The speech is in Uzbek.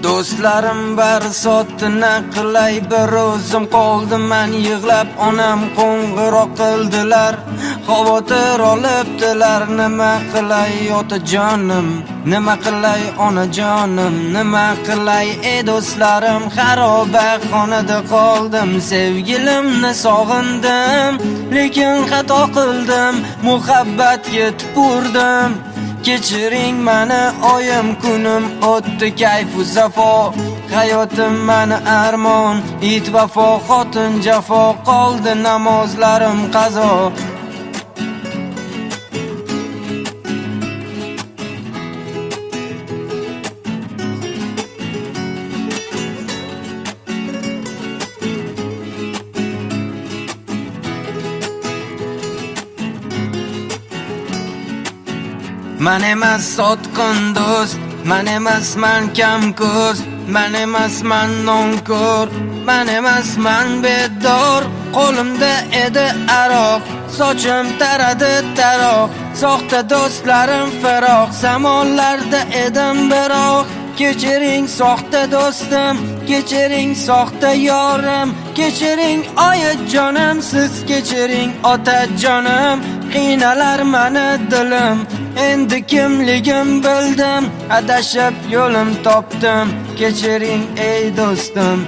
Do'stlarim bari sotdi qilay, bir o'zim qoldim men yig'lab. Onam qo'ng'iroq qildilar, xavotir olibdilar. Nima qilay otajonim, nima qilay onajonim, nima qilay ey do'stlarim, xarobaxonada qoldim. Sevgilimni sog'indim, lekin xato qildim, muhabbatga tupurdim. Kechiring meni oyim, kunim o'tdi kayfu zafo, hayotim meni armon, it vafo, xotin jafo, qoldi namozlarim qazo. Man emas sotqin do'st, man emasman kamko'z, man emasman nonko'r, man emasman bedor. Qo'limda edi aroq, sochim taradi taroq, soxta do'stlarim firoq, zamonlarda edim biroq. Kechiring soxta do'stim, kechiring soxta yorim, kechiring oyijonim, siz kechiring otajonim. Qiynalar meni dilim, endi kimligim bildim, adashib yo'lim topdim. Kechiring ey do'stim.